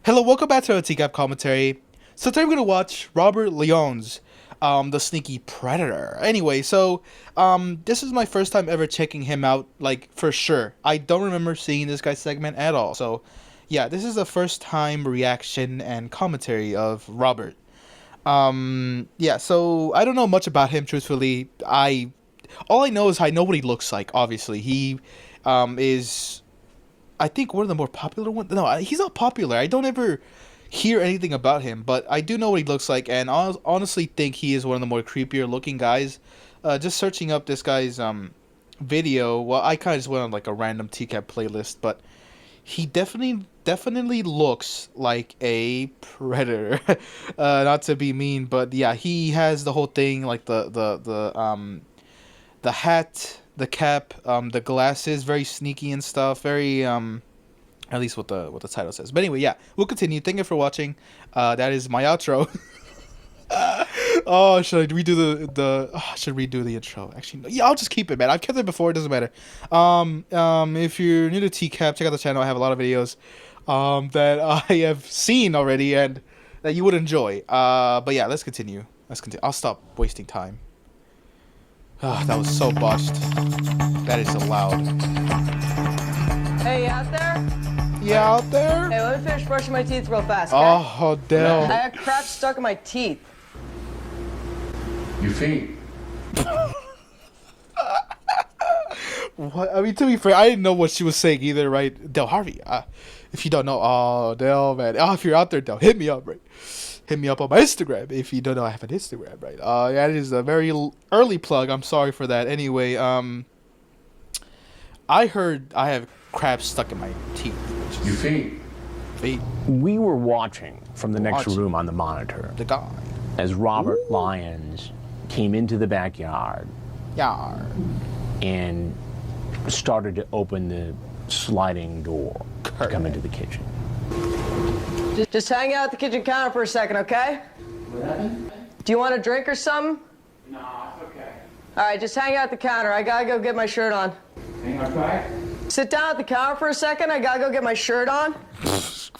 Hello, welcome back to our TCAP commentary. So today we're gonna watch Robert Lyons, the sneaky predator. Anyway, so this is my first time ever checking him out, like for sure. I don't remember seeing this guy's segment at all. So yeah, this is the first time reaction and commentary of Robert. Yeah, so I don't know much about him, truthfully. All I know is I know what he looks like. Obviously, he is, I think, one of the more popular ones. No, he's not popular. I don't ever hear anything about him, but I do know what he looks like, and I honestly think he is one of the more creepier looking guys. Just searching up this guy's video, well, I kind of just went on like a random TCAP playlist, but he definitely looks like a predator. Not to be mean, but yeah, he has the whole thing, like the hat, the cap, the glasses, very sneaky and stuff. Very at least what the title says. But anyway, yeah, we'll continue. Thank you for watching. That is my outro. Oh, should I redo should redo the intro? Actually, no. Yeah, I'll just keep it, man. I've kept it before. It doesn't matter. If you're new to TCAP, check out the channel. I have a lot of videos that I have seen already and that you would enjoy. But yeah, let's continue. I'll stop wasting time. That was so botched. That is so loud. Hey, you out there? Yeah, out there? Hey, let me finish brushing my teeth real fast, okay? Oh, damn. I got crap stuck in my teeth. Your feet. What? I mean, to be fair, I didn't know what she was saying either, right? Del Harvey, if you don't know, oh, Del, man. Oh, if you're out there, Del, hit me up, right? Hit me up on my Instagram if you don't know I have an Instagram, right? Yeah, it is a very early plug. I'm sorry for that. Anyway, I heard I have crap stuck in my teeth. Your feet. Feet. We were watching from the next room on the monitor The guy. as Robert Lyons came into the backyard Yar. and started to open the sliding door to come into the kitchen. Just hang out at the kitchen counter for a second, okay? What happened? Do you want a drink or something? No, it's okay. All right, just hang out at the counter. I gotta go get my shirt on. Hang on tight. Sit down at the counter for a second. I gotta go get my shirt on.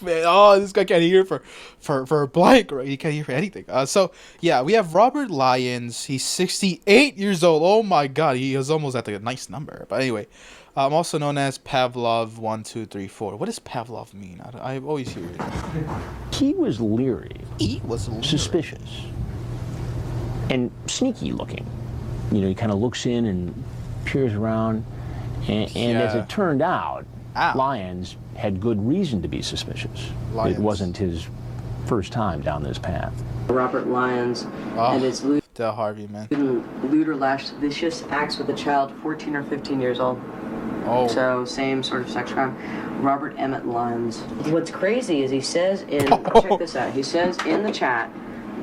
Man, oh, this guy can't hear for a blank, right? He can't hear for anything. So yeah, we have Robert Lyons. He's 68 years old. Oh my God, he is almost at a nice number. But anyway, also known as Pavlov 1, 2, 3, 4. What does Pavlov mean? I always hear it. He was leery, suspicious, and sneaky looking. You know, he kind of looks in and peers around, and as it turned out, Lyons had good reason to be suspicious. Lyons. It wasn't his first time down this path. Robert Lyons and his Del Harvey, man. lewd or lascivious acts with a child 14 or 15 years old. Oh. So, same sort of sex crime. Robert Emmett Lyons. What's crazy is he says in, check this out, he says in the chat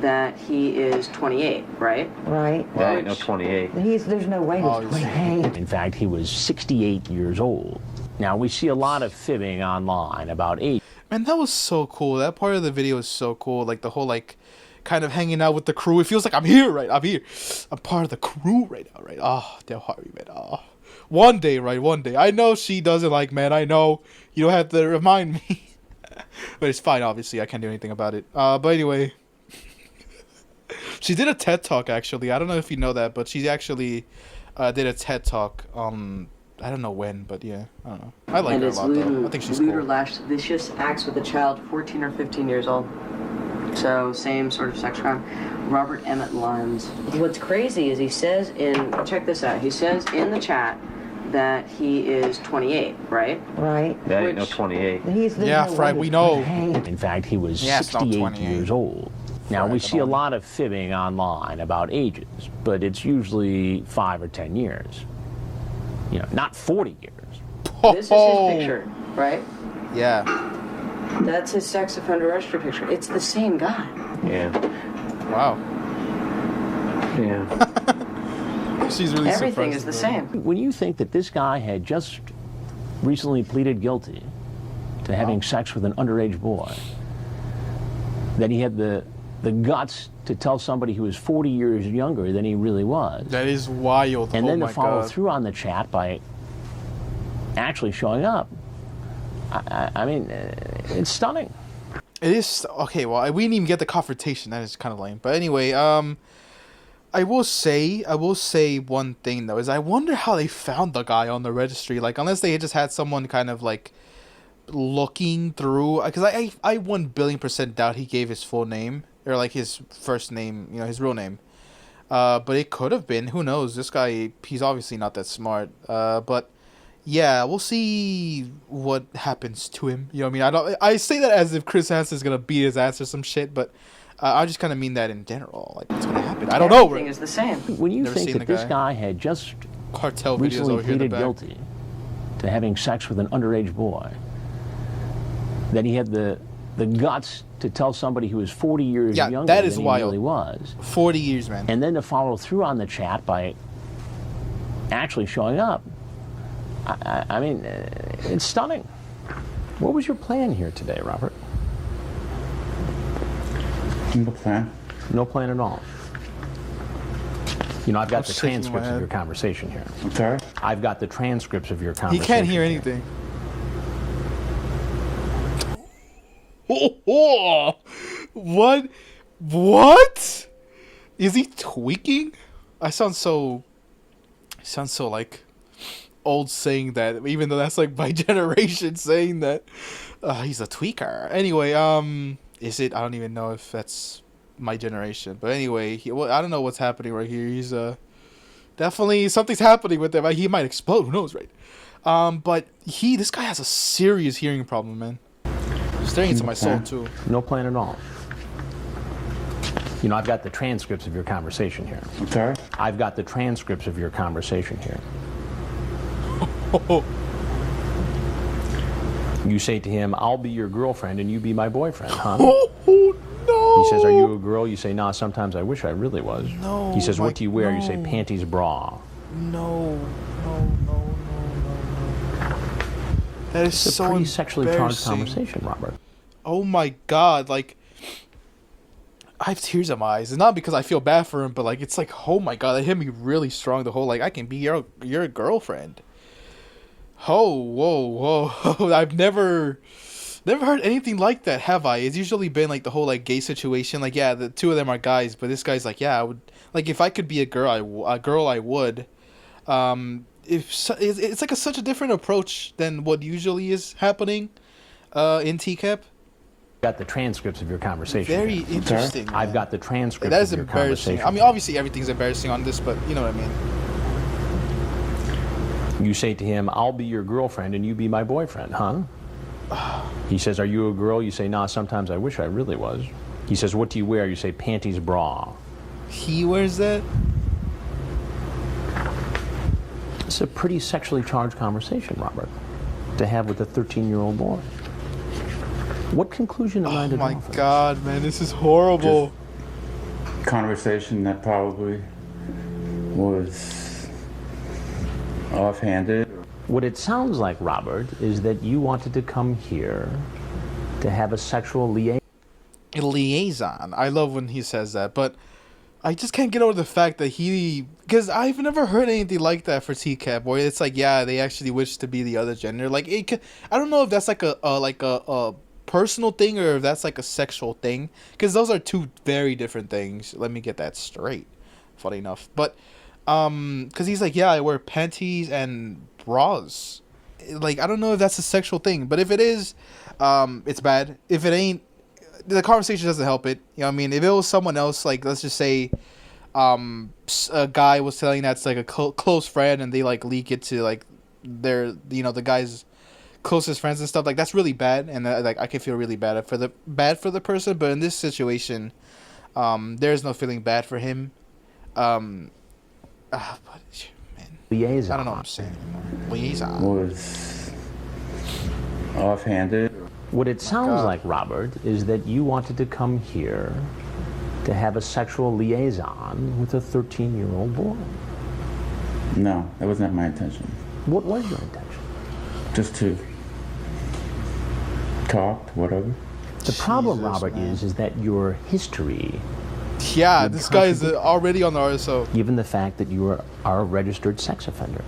that he is 28, right? Right. That ain't no 28. There's no way he's 28. In fact, he was 68 years old. Now, we see a lot of fibbing online about age. Man, that was so cool. That part of the video is so cool. Like the whole like kind of hanging out with the crew. It feels like I'm here, right? I'm here. I'm part of the crew right now, right? Oh, Del Harvey, man. Oh. One day, right? One day. I know she doesn't like men. I know. You don't have to remind me. But it's fine, obviously. I can't do anything about it. But anyway. She did a TED Talk, actually. I don't know if you know that, but she actually did a TED Talk. I don't know when, but yeah. I don't know. I like her a lot, though. I think she's lewd or cool. lascivious acts with a child 14 or 15 years old. So, same sort of sex crime. Robert Emmett Lyons. What's crazy is he says in, check this out, he says in the chat that he is 28, right? Right. That ain't no 28. Yeah, right, we know. In fact, he was 68 years old. Now, we see a lot of fibbing online about ages, but it's usually 5 or 10 years. You know, not 40 years. This is his picture, right? Yeah. That's his sex offender registry picture. It's the same guy. Yeah. Wow. Yeah. She's really Everything is the same. When you think that this guy had just recently pleaded guilty to having sex with an underage boy, that he had the guts to tell somebody who was 40 years younger than he really was. That is wild. And then to follow through on the chat by actually showing up. I mean, it's stunning. It is okay. Well, we didn't even get the confrontation. That is kind of lame. But anyway, I will say one thing though is I wonder how they found the guy on the registry. Like, unless they just had someone kind of like looking through, because I 1,000,000,000% doubt he gave his full name or like his first name, you know, his real name. But it could have been. Who knows? This guy, he's obviously not that smart. But yeah, we'll see what happens to him. You know what I mean? I say that as if Chris Hansen is gonna beat his ass or some shit, but I just kind of mean that in general. Like, what's gonna happen? I don't know. Everything is the same. When you Never think seen that the this guy had just Cartel videos recently over here in the pleaded back. guilty to having sex with an underage boy, that he had the guts to tell somebody who was 40 years Yeah, younger that is than wild. he really was, 40 years, man. and then to follow through on the chat by actually showing up. I mean, it's stunning. What was your plan here today, Robert? No plan. No plan at all. You know, I've got the shaking my transcripts of head. your conversation here. I'm sorry? I've got the transcripts of your He conversation. can't hear here. anything. Oh, what? What? Is he tweaking? I sound so like old saying that, even though that's like my generation saying that. He's a tweaker. Anyway, is it? I don't even know if that's my generation. But anyway, I don't know what's happening right here. He's definitely something's happening with him. He might explode. Who knows, right? But this guy has a serious hearing problem, man. Staring into my soul too. No plan at all. You know, I've got the transcripts of your conversation here. I'm sorry? I've got the transcripts of your conversation here. You say to him, "I'll be your girlfriend and you be my boyfriend," huh? Oh no! He says, "Are you a girl?" You say, "Nah, sometimes I wish I really was." No. He says, "What do you wear?" You say, no. "Panties, bra." No. That is It's a so pretty sexually charged embarrassing. conversation, Robert. Oh my god! Like, I have tears in my eyes. It's not because I feel bad for him, but like, it's like, oh my god, that hit me really strong. The whole like, I can be your girlfriend. Oh, whoa! I've never heard anything like that, have I? It's usually been like the whole like gay situation. Like, yeah, the two of them are guys, but this guy's like, yeah, I would like if I could be a girl, I would. It's like such a different approach than what usually is happening, in TCAP. Got the transcripts of your conversation. Very here. interesting. I've man. got the transcripts That is of your embarrassing. conversation. I mean, obviously everything's embarrassing on this, but you know what I mean. You say to him, "I'll be your girlfriend and you be my boyfriend," huh? He says, "Are you a girl?" You say, "Nah, sometimes I wish I really was." He says, "What do you wear?" You say, "Panties, bra." He wears that? It's a pretty sexually charged conversation, Robert, to have with a 13-year-old boy. What conclusion am I to Oh my draw from god, man, this is horrible. Conversation that probably was offhanded. this? What it sounds like, Robert, is that you wanted to come here to have a sexual liaison. A liaison. I love when he says that, but I just can't get over the fact that because I've never heard anything like that for TCAP, where it's like, yeah, they actually wish to be the other gender. Like, I don't know if that's like a personal thing or if that's like a sexual thing, because those are two very different things. Let me get that straight. Funny enough, but because he's like, yeah, I wear panties and bras. Like, I don't know if that's a sexual thing, but if it is, it's bad. If it ain't, the conversation doesn't help it. You know what I mean? If it was someone else, like, let's just say a guy was telling that's like a close friend and they like leak it to like their, you know, the guy's closest friends and stuff, like, that's really bad, and like I can feel really bad for the person. But in this situation, there's no feeling bad for him. But man, Liaison. I don't know what I'm saying anymore. Liaison. Was offhanded. What it sounds like, Robert, is that you wanted to come here to have a sexual liaison with a 13-year-old boy. No, that was not my intention. What was your intention? Just to talk, whatever. The problem, Jesus, Robert, man. is that your history, Yeah, this guy is already on the RSO. given the fact that you are a registered sex offender.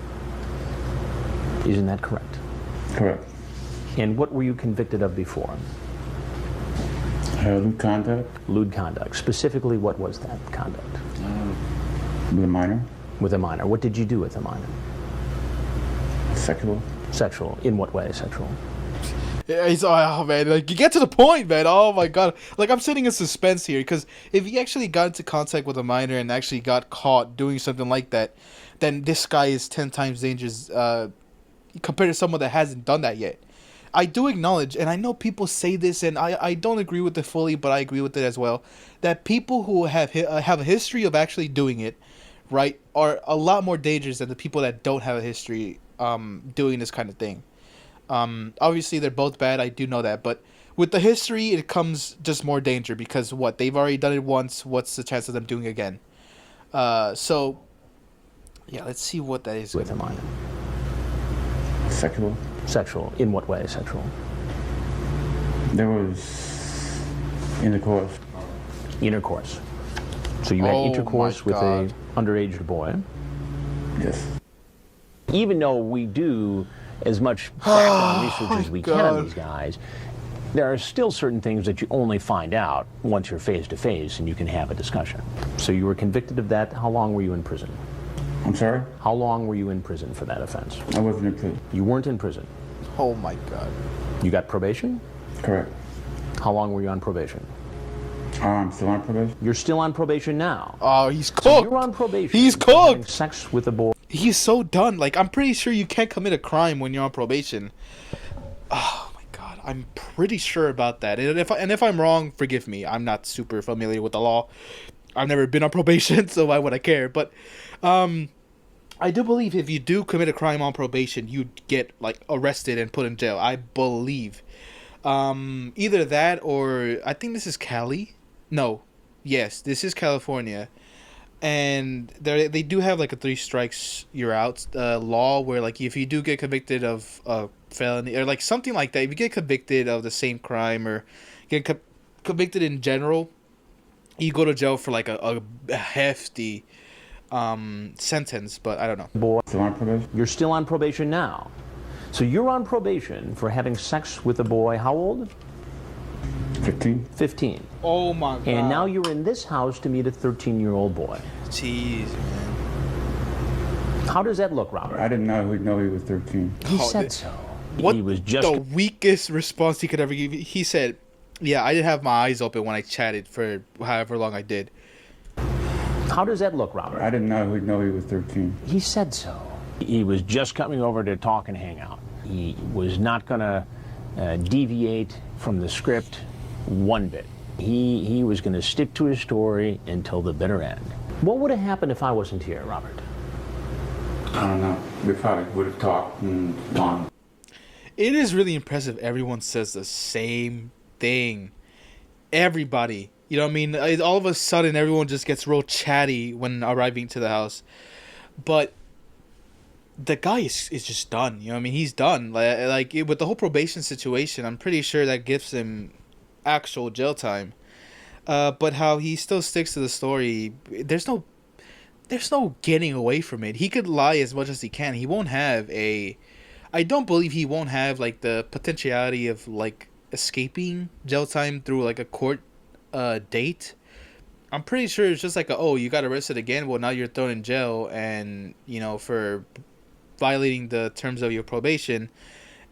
Isn't that correct? Correct. And what were you convicted of before? Lewd conduct Lewd conduct. Specifically, what was that conduct? with a minor, With a minor. What did you do with a minor? sexual. Sexual. In what way sexual? Yeah, he's oh man, like you get to the point, man. Oh my god, like I'm sitting in suspense here because if he actually got into contact with a minor and actually got caught doing something like that, then this guy is 10 times dangerous compared to someone that hasn't done that yet. I do acknowledge, and I know people say this, and I don't agree with it fully, but I agree with it as well, that people who have a history of actually doing it, right, are a lot more dangerous than the people that don't have a history doing this kind of thing. Obviously they're both bad, I do know that, but with the history it comes just more danger because what, they've already done it once, what's the chance of them doing it again? So yeah, let's see what that is With a minor. Sexual. Sexual. In what way sexual? There was intercourse. Intercourse. So you had Oh intercourse my with God. a underage boy. Yes. Even though we do as much background research as we can on God. these guys, there are still certain things that you only find out once you're face to face and you can have a discussion. So you were convicted of that. How long were you in prison? I'm sorry? How long were you in prison for that offense? I wasn't in prison. You weren't in prison. Oh my god. You got probation? Correct. How long were you on probation? I'm still on probation. You're still on probation now. Oh, he's So cooked. you're on probation. He's for having cooked. sex with a boy. He's so done. Like, I'm pretty sure you can't commit a crime when you're on probation. Oh my god, I'm pretty sure about that. And if I'm wrong, forgive me. I'm not super familiar with the law. I've never been on probation, so why would I care? But I do believe if you do commit a crime on probation, you get like arrested and put in jail. I believe. Either that or I think this is Cali. No. Yes, this is California. And they do have like a 3 strikes you're out law where like if you do get convicted of a felony or like something like that, if you get convicted of the same crime or get convicted in general, you go to jail for like a hefty sentence. But I don't know. Boy. Still on probation? You're still on probation now. So you're on probation for having sex with a boy. How old? 15? 15. Oh my god. And now you're in this house to meet a 13-year-old boy. Jeez, man. How does that look, Robert? I didn't know he was 13. He Oh, said so. What He was just the weakest response he could ever give? He said, "Yeah, I didn't have my eyes open when I chatted for however long I did." How does that look, Robert? I didn't know he was 13. He said so. He was just coming over to talk and hang out. He was not going to deviate from the script one bit. He was going to stick to his story until the bitter end. What would have happened if I wasn't here, Robert? I don't know. We probably would have talked and gone. It is really impressive. Everyone says the same thing. Everybody. You know what I mean? All of a sudden, everyone just gets real chatty when arriving to the house. But the guy is just done. You know what I mean? He's done. Like with the whole probation situation, I'm pretty sure that gives him actual jail time. But how he still sticks to the story, there's no getting away from it. He could lie as much as he can. He won't have I don't believe he won't have like the potentiality of like escaping jail time through like a court date. I'm pretty sure it's just like you got arrested again. Well, now you're thrown in jail, and for violating the terms of your probation,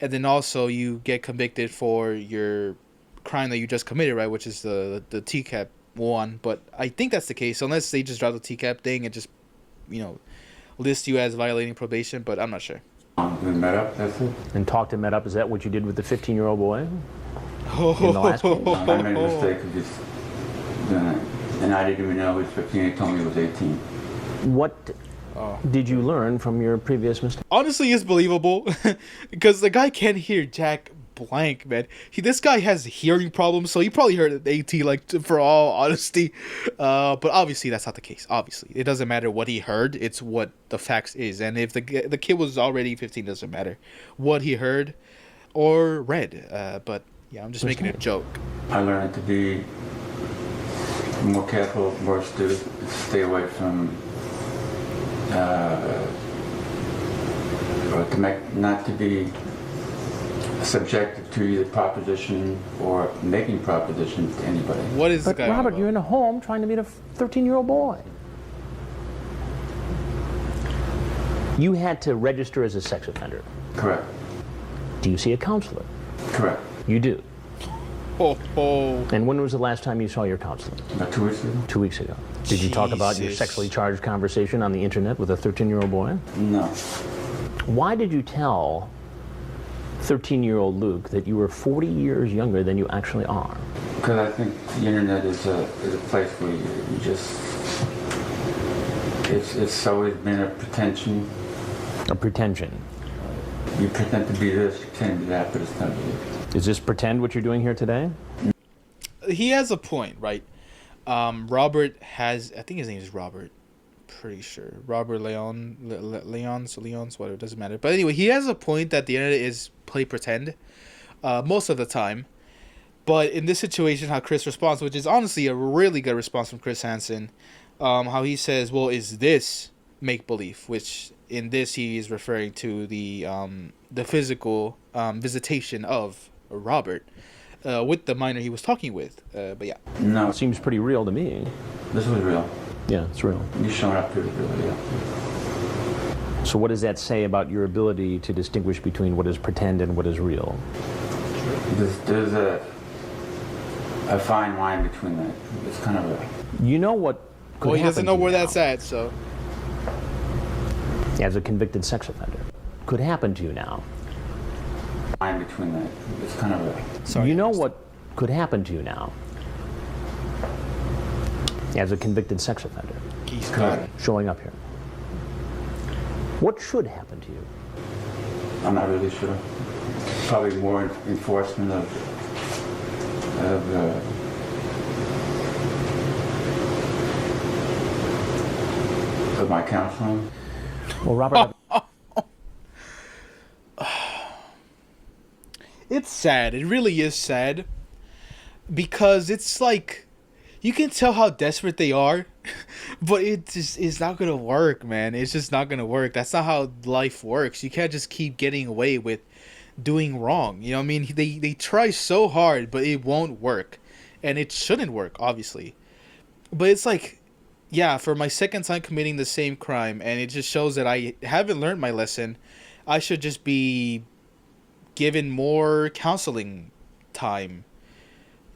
and then also you get convicted for your crime that you just committed, right? Which is the TCAP one. But I think that's the case, unless they just drop the TCAP thing and just list you as violating probation. But I'm not sure. We met up, that's it. And talked and met up. Is that what you did with the 15-year-old boy? In the last case? I made a mistake of just doing it. And I didn't even know he was 15. He told me he was 18. What did you learn from your previous mistake? Honestly, it's believable because the guy can't hear jack blank, man. This guy has hearing problems, so he probably heard an 18, like, for all honesty. But obviously, that's not the case. Obviously, it doesn't matter what he heard; it's what the facts is. And if the kid was already 15, doesn't matter what he heard or read. But yeah, I'm just making a joke. I learned to be more careful, more astute, stay away from, not to be subjected to either proposition or making propositions to anybody. What is this But guy on Robert, about? you're in a home trying to meet a 13-year-old boy. You had to register as a sex offender. Correct. Do you see a counselor? Correct. You do. Oh, oh. And when was the last time you saw your counselor? About 2 weeks ago? 2 weeks ago. Did you talk about your Jesus. sexually charged conversation on the internet with a 13-year-old boy? No. Why did you tell 13-year-old Luke that you were 40 years younger than you actually are? Because I think the internet is a place where you just... It's always been a pretension. A pretension. You pretend to be this, you pretend to be that, but it's not you. Is this pretend what you're doing here today? He has a point, right? Robert has, I think his name is Robert. Pretty sure. Robert Lyons, whatever, it doesn't matter. But anyway, he has a point that the internet is play pretend most of the time. But in this situation, how Chris responds, which is honestly a really good response from Chris Hansen, how he says, well, is this make-believe? Which in this he is referring to the physical visitation of Robert with the minor he was talking with. But yeah. No, It seems pretty real to me. this was real. Yeah, it's real. You showing up here is really real. So what does that say about your ability to distinguish between what is pretend and what is real? There's a fine line between that. It's kind of a... You know what could Well, he doesn't happen know to where you that's now, at, so. as a convicted sex offender. Could happen to you now. line between that. It's kind of a... Sorry, You know I missed what could happen to you now as a convicted sex offender it. He's Correct. showing up here. What should happen to you? I'm not really sure. Probably more enforcement of my counseling. Well, Robert, It's sad. It really is sad. Because it's like, you can tell how desperate they are, but it just is not gonna work, man. It's just not gonna work. That's not how life works. You can't just keep getting away with doing wrong. You know what I mean? They try so hard, but it won't work. And it shouldn't work, obviously. But it's like, yeah, for my second time committing the same crime, and it just shows that I haven't learned my lesson. I should just be given more counseling time.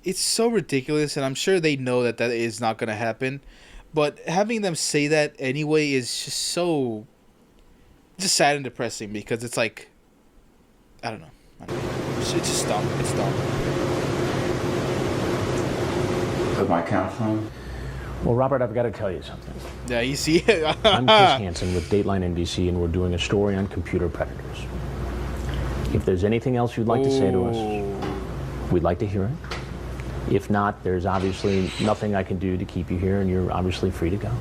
It's so ridiculous, and I'm sure they know that that is not going to happen. But having them say that anyway is just so... just sad and depressing, because it's like... I don't know. It's just dumb. It's dumb. Of my counseling. well, Robert, I've got to tell you something. Yeah, you see it? I'm Chris Hansen with Dateline NBC, and we're doing a story on computer predators. If there's anything else you'd like to say to us, we'd like to hear it. If not, there's obviously nothing I can do to keep you here, and you're obviously free to go.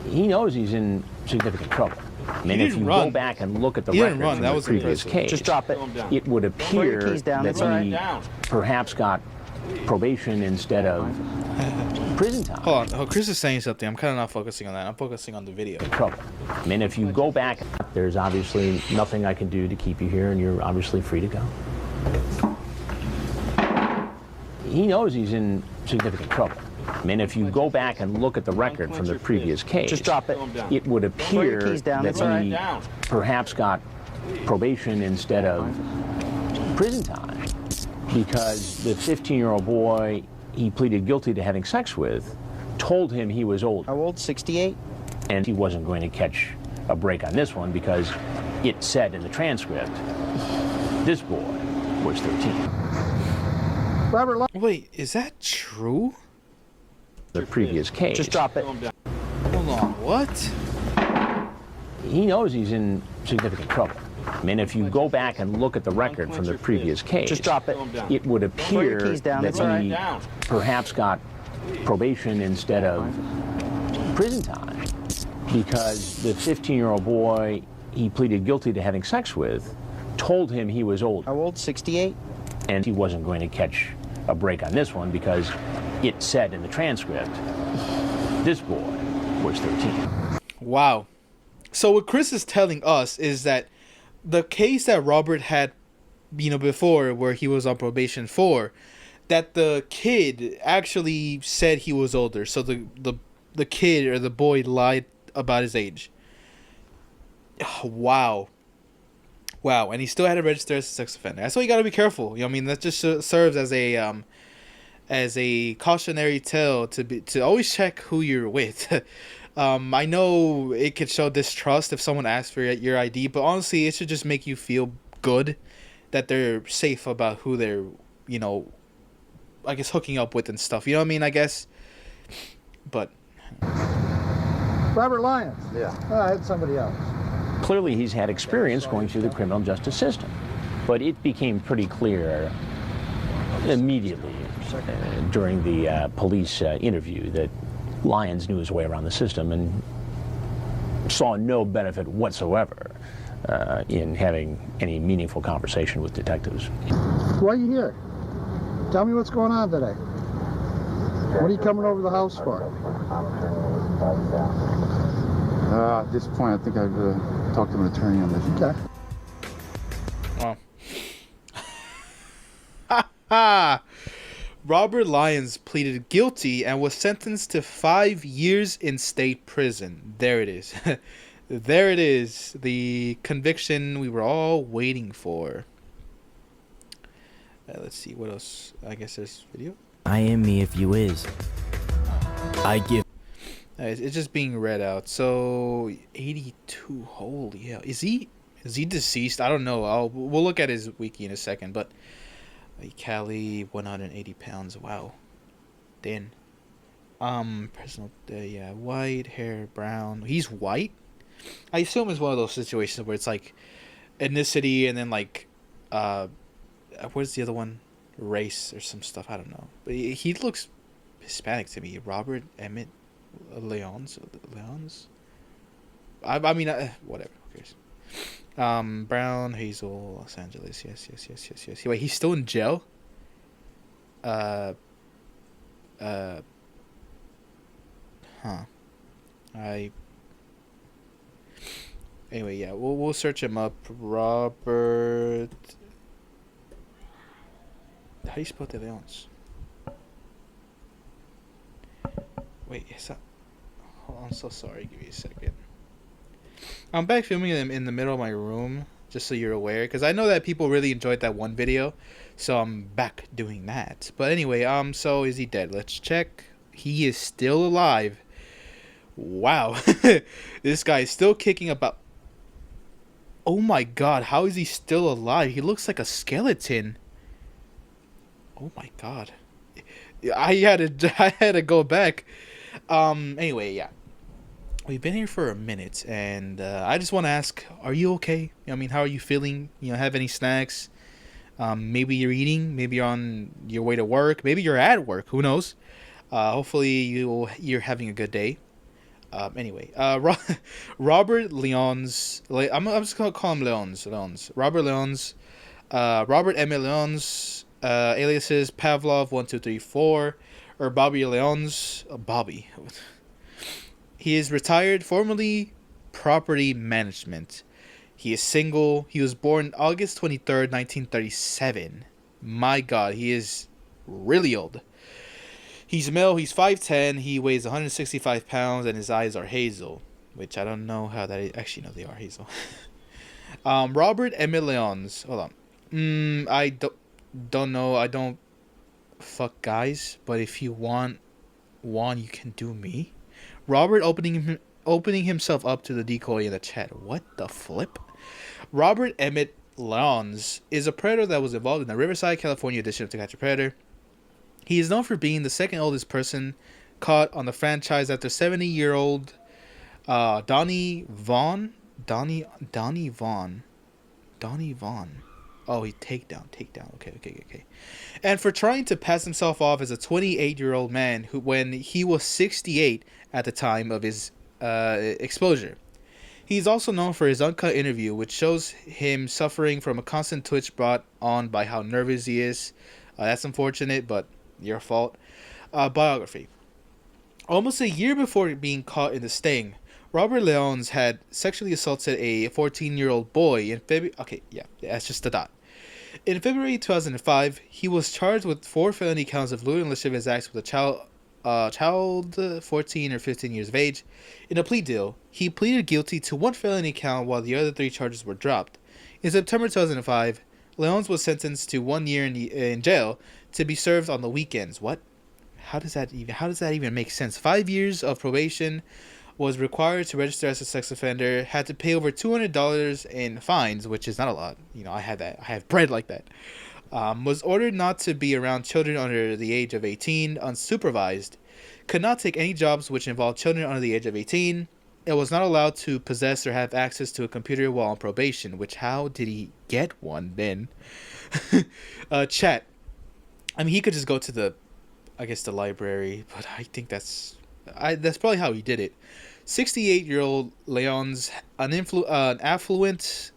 He knows he's in significant trouble. I mean, if didn't you run. go back and look at the He didn't record run. from That the was previous impressive. case, Just drop it. it would appear keys down. that That's he perhaps got probation instead of prison time. Hold on. Oh, Chris is saying something. I'm kind of not focusing on that. I'm focusing on the video. Trouble. I mean, if you go back, there's obviously nothing I can do to keep you here, and you're obviously free to go. He knows he's in significant trouble. I mean, if you go back and look at the record from the previous case, Just drop it. it would appear keys down. that That's all he perhaps got probation instead of prison time, because the 15-year-old boy he pleaded guilty to having sex with told him he was old, How old? 68? and he wasn't going to catch a break on this one because it said in the transcript this boy was 13. Robert, Wait, is that true? The previous case. just drop it. Hold on. What? He knows he's in significant trouble. I mean, if you go back and look at the record from the previous case, Just drop it. it would appear keys down. that That's all he perhaps got probation instead of prison time, because the 15-year-old boy he pleaded guilty to having sex with told him he was old, How old? 68? and he wasn't going to catch a break on this one because it said in the transcript this boy was 13. Wow. So what Chris is telling us is that the case that Robert had, before, where he was on probation for, that the kid actually said he was older. So the kid or the boy lied about his age. Wow. Wow, and he still had to register as a sex offender. That's why you got to be careful. That just serves as a cautionary tale to always check who you're with. I know it could show distrust if someone asks for your ID, but honestly, it should just make you feel good that they're safe about who they're, I guess, hooking up with and stuff. You know what I mean? I guess. But Robert Lyons. Yeah. Oh, I had somebody else. Clearly, he's had experience going through the criminal justice system. But it became pretty clear immediately during the police interview that Lyons knew his way around the system and saw no benefit whatsoever in having any meaningful conversation with detectives. Why are you here? Tell me what's going on today. What are you coming over to the house for? At this point, I think I've talked to an attorney on this. Okay. Robert Lyons pleaded guilty and was sentenced to 5 years in state prison. There it is. There it is. The conviction we were all waiting for. Let's see what else. I guess there's video. I am me if you is. I give. It's just being read out. So 82. Holy hell. Is he deceased? I don't know. We'll look at his wiki in a second. But Cali, 180 pounds. Wow. Dan. Personal. Yeah. White hair, brown. He's white. I assume it's one of those situations where it's like ethnicity and then like where's the other one? Race or some stuff. I don't know. But he looks Hispanic to me. Robert Emmett Lyons. I mean, whatever. Who cares? Brown, Hazel, Los Angeles. Yes. Wait, he's still in jail? Anyway, yeah, we'll search him up. Robert. How do you spell the Lyons? Wait, is that? Hold on, I'm so sorry. Give me a second. I'm back filming them in the middle of my room, just so you're aware, because I know that people really enjoyed that one video, so I'm back doing that. But anyway, so is he dead? Let's check. He is still alive. Wow, this guy is still kicking about. Oh my God, how is he still alive? He looks like a skeleton. Oh my God, I had to go back. Anyway, yeah. We've been here for a minute, and I just want to ask, are you okay? I mean, how are you feeling? Have any snacks? Maybe you're eating. Maybe you're on your way to work. Maybe you're at work. Who knows? Hopefully you're having a good day. Anyway, Robert Lyons. I'm just gonna call him Lyons. Robert Lyons. Robert Emmett Lyons. Aliases Pavlov 1234 or Bobby Lyons. Bobby. He is retired, formerly property management. He is single. He was born August 23rd, 1937. My God, he is really old. He's male. He's 5'10". He weighs 165 pounds, and his eyes are hazel, which I don't know how that is. Actually, no, they are hazel. Robert Emmett Lyons. Hold on. I don't know. I don't fuck guys, but if you want one, you can do me. Robert opening himself up to the decoy in the chat. What the flip? Robert Emmett Lyons is a predator that was involved in the Riverside, California edition of To Catch a Predator. He is known for being the second oldest person caught on the franchise after 70-year-old Donnie Vaughn. Oh, he takedown. Okay. And for trying to pass himself off as a 28-year-old man who, when he was 68 at the time of his exposure. He's also known for his uncut interview, which shows him suffering from a constant twitch brought on by how nervous he is. That's unfortunate, but your fault. Biography. Almost a year before being caught in the sting, Robert Lyons had sexually assaulted a 14-year-old boy in February. Okay, yeah, that's just a dot. In February 2005, he was charged with 4 felony counts of lewd and lascivious acts with a child 14 or 15 years of age. In a plea deal, he pleaded guilty to 1 felony count while the other 3 charges were dropped. In September 2005, Lyons was sentenced to 1 year in jail to be served on the weekends. What? How does that even make sense? 5 years of probation, was required to register as a sex offender, had to pay over $200 in fines, which is not a lot. You know, I have bread like that. Was ordered not to be around children under the age of 18, unsupervised, could not take any jobs which involved children under the age of 18, and was not allowed to possess or have access to a computer while on probation, which how did he get one then? Chat. I mean, he could just go to the library, but I think that's probably how he did it. 68-year-old Lyons, an affluent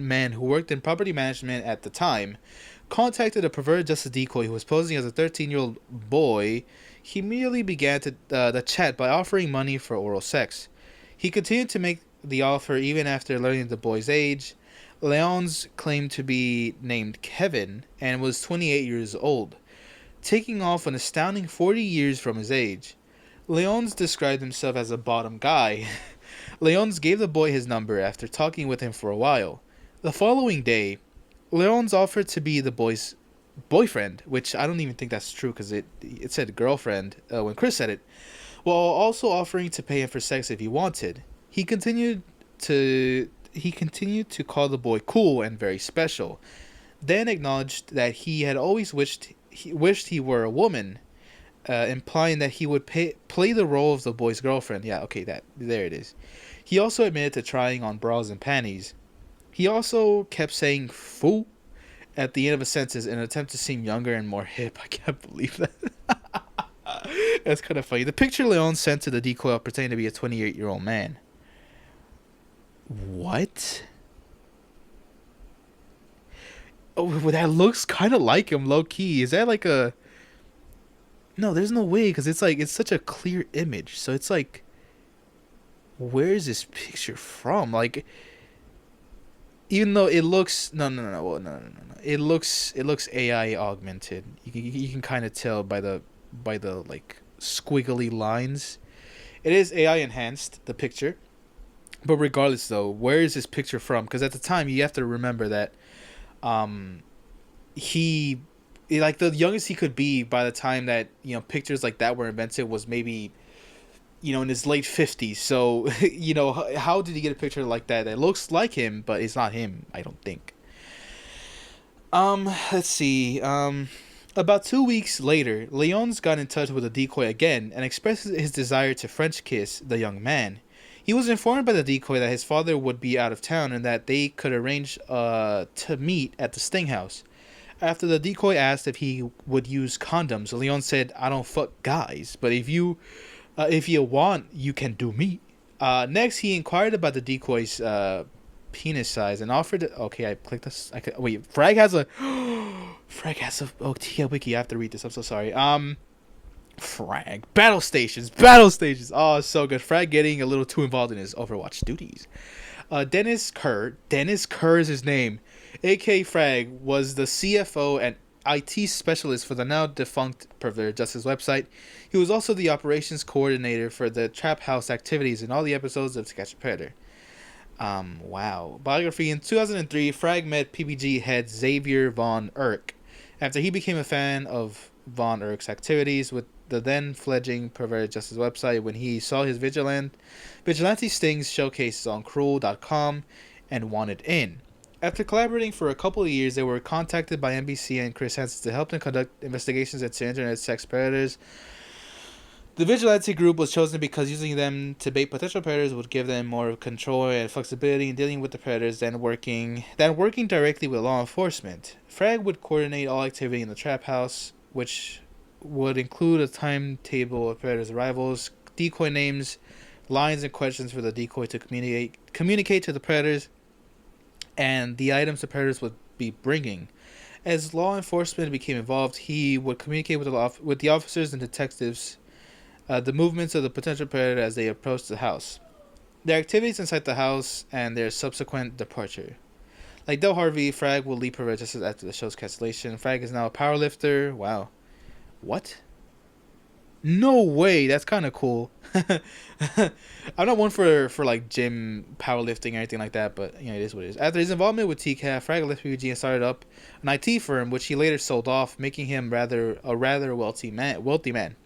man who worked in property management at the time, contacted a perverted justice decoy who was posing as a 13-year-old boy. He immediately began the chat by offering money for oral sex. He continued to make the offer even after learning the boy's age. Lyons claimed to be named Kevin and was 28 years old, taking off an astounding 40 years from his age. Lyons described himself as a bottom guy. Lyons gave the boy his number after talking with him for a while. The following day, Lyons offered to be the boy's boyfriend, which I don't even think that's true because it said girlfriend when Chris said it, while also offering to pay him for sex if he wanted. He continued to call the boy cool and very special, then acknowledged that he had always wished he were a woman, implying that he would play the role of the boy's girlfriend. Yeah, okay, there it is. He also admitted to trying on bras and panties. He also kept saying "foo" at the end of a sentence in an attempt to seem younger and more hip. I can't believe that. That's kind of funny. The picture Leon sent to the decoy pretending to be a 28-year-old man. What? Oh, that looks kind of like him, low key. Is that like a... No, there's no way, because it's such a clear image. So it's like, where is this picture from? Like, even though it looks no. It looks AI augmented. You can kind of tell by the like squiggly lines. It is AI enhanced, the picture. But regardless, though, where is this picture from? Because at the time, you have to remember that he, like, the youngest he could be by the time that, you know, pictures like that were invented was maybe, you know, in his late 50s. So, you know, how did he get a picture like that that looks like him, but it's not him, I don't think. Let's see. About 2 weeks later, Lyons got in touch with the decoy again and expressed his desire to French kiss the young man. He was informed by the decoy that his father would be out of town and that they could arrange to meet at the Sting House. After the decoy asked if he would use condoms, Lyons said, "I don't fuck guys, but if you want, you can do me." Next, he inquired about the decoy's penis size and offered to... Okay, I clicked this. Wait, Frag has a... Oh, TCAP Wiki, I have to read this. I'm so sorry. Frag. Battle stations. Oh, so good. Frag getting a little too involved in his Overwatch duties. Dennis Kerr is his name. AK Frag was the CFO and IT specialist for the now defunct Perverted Justice website. He was also the operations coordinator for the Trap House activities in all the episodes of To Catch a Predator. Wow. Biography. In 2003, Frag met PBG head Xavier Von Erck after he became a fan of Von Erck's activities with the then fledgling Perverted Justice website when he saw his vigilante stings showcases on cruel.com and wanted in. After collaborating for a couple of years, they were contacted by NBC and Chris Hansen to help them conduct investigations into internet sex predators. The vigilante group was chosen because using them to bait potential predators would give them more control and flexibility in dealing with the predators than working directly with law enforcement. Frag would coordinate all activity in the trap house, which would include a timetable of predators' arrivals, decoy names, lines and questions for the decoy to communicate to the predators, and the items the predators would be bringing. As law enforcement became involved, he would communicate with the officers and detectives the movements of the potential predator as they approached the house. their activities inside the house, and their subsequent departure. Like Del Harvey, Frag will leave Perverted just after the show's cancellation. Frag is now a powerlifter. Wow. What? No way. That's kind of cool. I'm not one for like gym powerlifting or anything like that, but it is what it is. After his involvement with TCAP, Frag left PUBG and started up an IT firm, which he later sold off, making him a rather wealthy man.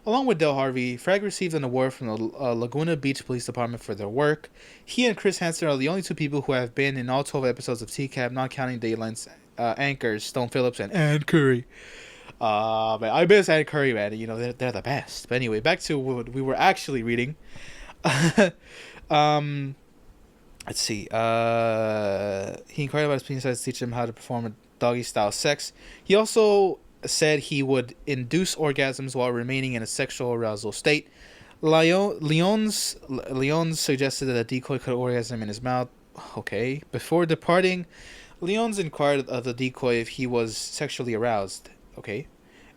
Along with Del Harvey, Frag received an award from the Laguna Beach Police Department for their work. He and Chris Hansen are the only two people who have been in all 12 episodes of TCAP, not counting Dayline's anchors Stone Phillips and Ann Curry. Man, I miss Ann Curry, man. They're the best. But anyway, back to what we were actually reading. Let's see. He inquired about his penis size to teach him how to perform a doggy-style sex. He also said he would induce orgasms while remaining in a sexual arousal state. Lyons suggested that a decoy could orgasm in his mouth. Okay. Before departing, Lyons inquired of the decoy if he was sexually aroused. Okay.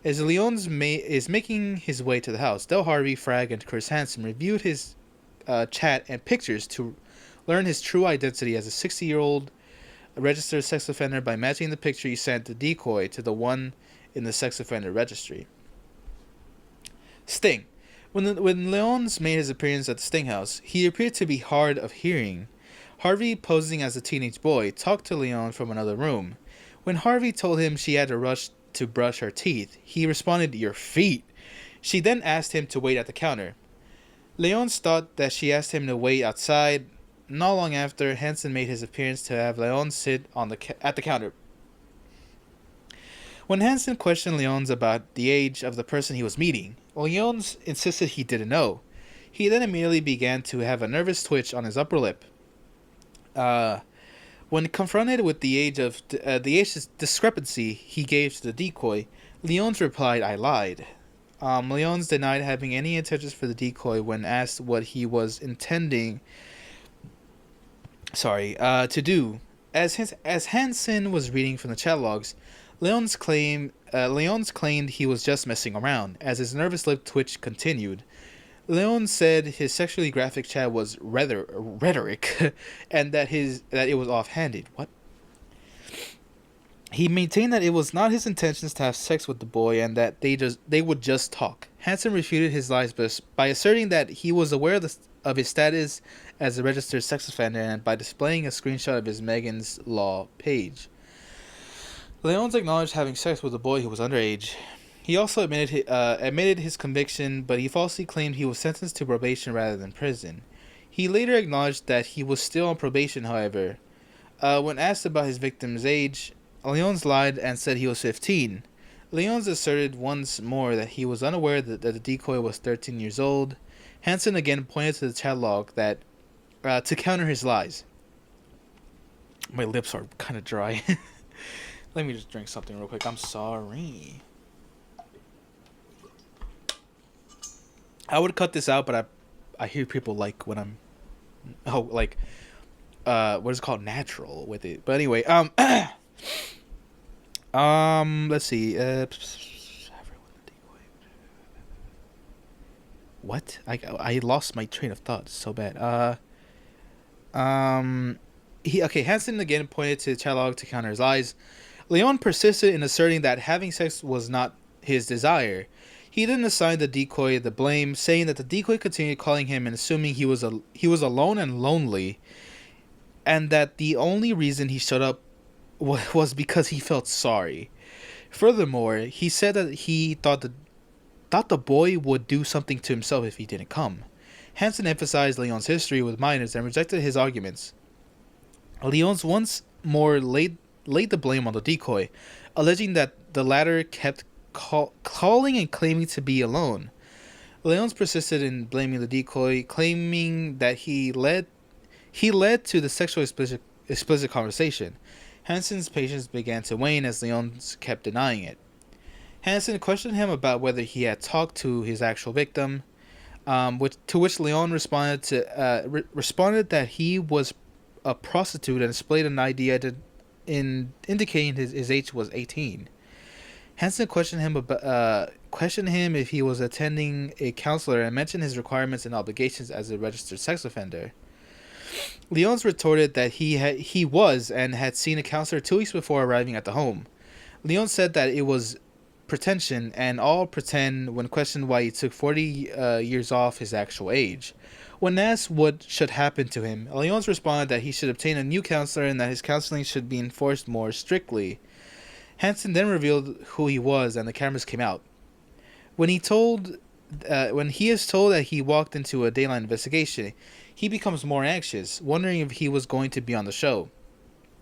As Lyons is making his way to the house, Del Harvey, Frag, and Chris Hansen reviewed his chat and pictures to learn his true identity as a 60-year-old registered sex offender by matching the picture he sent the decoy to the one in the sex offender registry. Sting. When Lyons made his appearance at the Sting house, he appeared to be hard of hearing. Harvey, posing as a teenage boy, talked to Lyons from another room. When Harvey told him she had to rush to brush her teeth, he responded, "Your feet." She then asked him to wait at the counter. Lyons thought that she asked him to wait outside. Not long after, Hansen made his appearance to have Lyons sit at the counter. When Hansen questioned Lyons about the age of the person he was meeting, Lyons insisted he didn't know. He then immediately began to have a nervous twitch on his upper lip. When confronted with the age discrepancy he gave to the decoy, Lyons replied, "I lied." Lyons denied having any intentions for the decoy when asked what he was intending to do. As Hansen was reading from the chat logs, Lyons claimed he was just messing around. As his nervous lip twitch continued, Lyons said his sexually graphic chat was rhetoric, and that it was offhanded. What? He maintained that it was not his intentions to have sex with the boy, and that they would just talk. Hansen refuted his lies by asserting that he was aware of his status as a registered sex offender, and by displaying a screenshot of his Megan's Law page. Lyons acknowledged having sex with a boy who was underage. He also admitted his conviction, but he falsely claimed he was sentenced to probation rather than prison. He later acknowledged that he was still on probation, however. When asked about his victim's age, Lyons lied and said he was 15. Lyons asserted once more that he was unaware that the decoy was 13 years old. Hansen again pointed to the chat log to counter his lies. My lips are kind of dry. Let me just drink something real quick. I'm sorry. I would cut this out, but I hear people like when I'm what is it called, natural with it. But anyway, let's see. What? I lost my train of thought. It's so bad. Hansen again pointed to the chat log to counter his lies. Lyons persisted in asserting that having sex was not his desire. He then assigned the decoy the blame, saying that the decoy continued calling him and assuming he was alone and lonely, and that the only reason he showed up was because he felt sorry. Furthermore, he said that he thought the boy would do something to himself if he didn't come. Hansen emphasized Lyons' history with minors and rejected his arguments. Lyons once more laid the blame on the decoy, alleging that the latter kept calling and claiming to be alone. Lyons persisted in blaming the decoy, claiming that he led to the sexually explicit conversation. Hansen's patience began to wane as Lyons kept denying it. Hansen questioned him about whether he had talked to his actual victim, to which Lyons responded that he was a prostitute and displayed an ID indicating his age was 18. Hansen questioned him if he was attending a counselor and mentioned his requirements and obligations as a registered sex offender. Lyons retorted that he was and had seen a counselor 2 weeks before arriving at the home. Lyons said that it was pretension and all pretend when questioned why he took 40 years off his actual age. When asked what should happen to him, Lyons responded that he should obtain a new counselor and that his counseling should be enforced more strictly. Hansen then revealed who he was and the cameras came out. When he is told that he walked into a Dayline investigation, he becomes more anxious, wondering if he was going to be on the show.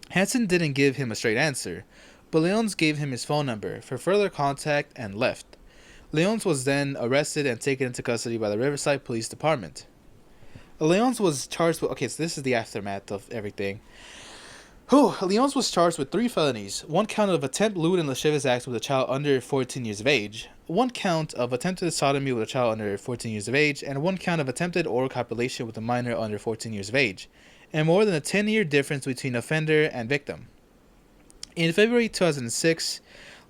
Hansen didn't give him a straight answer, but Lyons gave him his phone number for further contact and left. Lyons was then arrested and taken into custody by the Riverside Police Department. Lyons was charged with... Okay, so this is the aftermath of everything. Lyons was charged with 3 felonies. 1 count of attempt lewd and lascivious acts with a child under 14 years of age. 1 count of attempted sodomy with a child under 14 years of age. And 1 count of attempted oral copulation with a minor under 14 years of age. And more than a 10-year difference between offender and victim. In February 2006,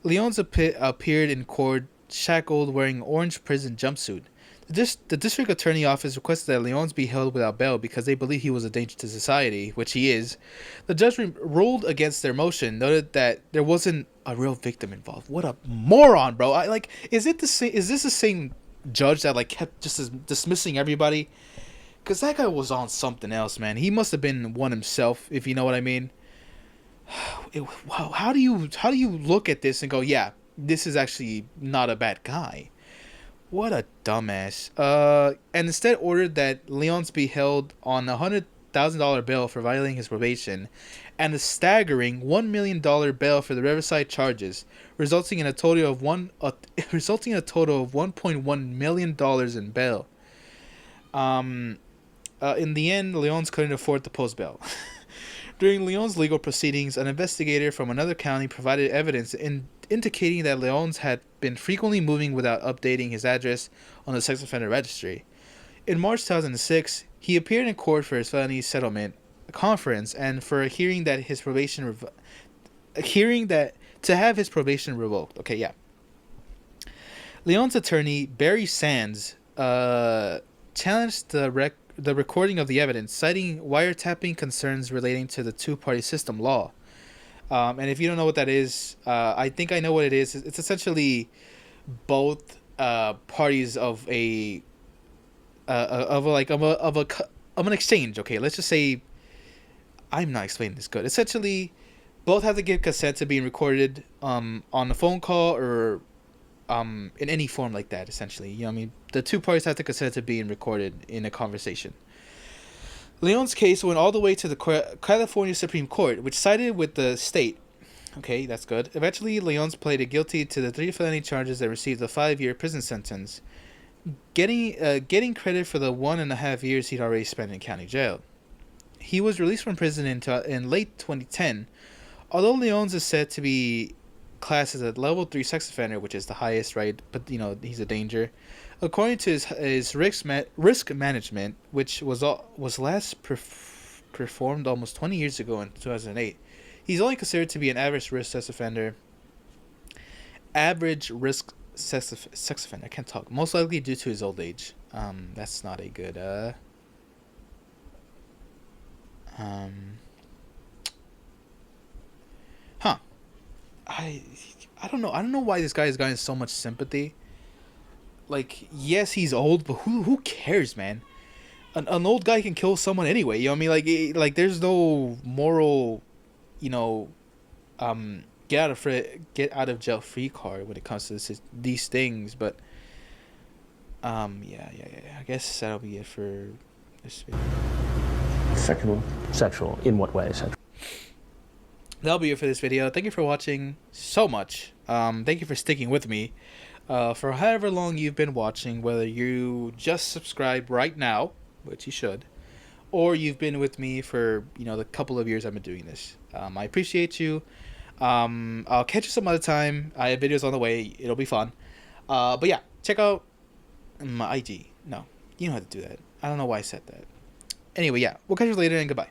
Lyons appeared in court shackled wearing an orange prison jumpsuit. The district attorney office requested that Lyons be held without bail because they believe he was a danger to society, which he is. The judge ruled against their motion, noted that there wasn't a real victim involved. What a moron, bro! Is this the same judge that kept just dismissing everybody? Because that guy was on something else, man. He must have been one himself, if you know what I mean. Wow, how do you look at this and go, yeah, this is actually not a bad guy? What a dumbass. And instead ordered that Lyons be held on a $100,000 bail for violating his probation and a staggering $1 million bail for the Riverside charges, resulting in a total of $1.1 million in bail. In the end, Lyons couldn't afford to post bail. During Lyons' legal proceedings, an investigator from another county provided evidence indicating that Lyons had been frequently moving without updating his address on the sex offender registry. In March 2006, he appeared in court for his felony settlement conference and for a hearing that his probation to have his probation revoked. Okay, yeah. Lyons' attorney Barry Sands challenged the recording of the evidence, citing wiretapping concerns relating to the two-party system law. And if you don't know what that is, I think I know what it is. It's essentially both parties of an exchange. Okay, let's just say I'm not explaining this good. Essentially, both have to give consent to being recorded on a phone call or in any form like that. Essentially, you know what I mean. The 2 parties have to consent to being recorded in a conversation. Lyons' case went all the way to the California Supreme Court, which sided with the state. Okay, that's good. Eventually, Lyons pleaded guilty to the 3 felony charges and received a 5-year prison sentence, getting credit for the 1.5 years he'd already spent in county jail. He was released from prison in late 2010, although Lyons is said to be classed as a level 3 sex offender, which is the highest, right? But, he's a danger. According to his risk management, which was last performed almost 20 years ago in 2008, he's only considered to be an average risk sex offender. Average risk sex offender. I can't talk. Most likely due to his old age. That's not a good. I don't know. I don't know why this guy has gotten so much sympathy. Yes, he's old, but who cares, man? An old guy can kill someone anyway. You know what I mean? There's no moral, get out of jail free card when it comes to these things. But yeah. I guess that'll be it for this video. Sexual. In what way? Sexual. That'll be it for this video. Thank you for watching so much. Thank you for sticking with me. For however long you've been watching, whether you just subscribed right now, which you should, or you've been with me for, the couple of years I've been doing this. I appreciate you. I'll catch you some other time. I have videos on the way. It'll be fun. But yeah, check out my IG. No, you don't have to do that. I don't know why I said that. Anyway, yeah, we'll catch you later and goodbye.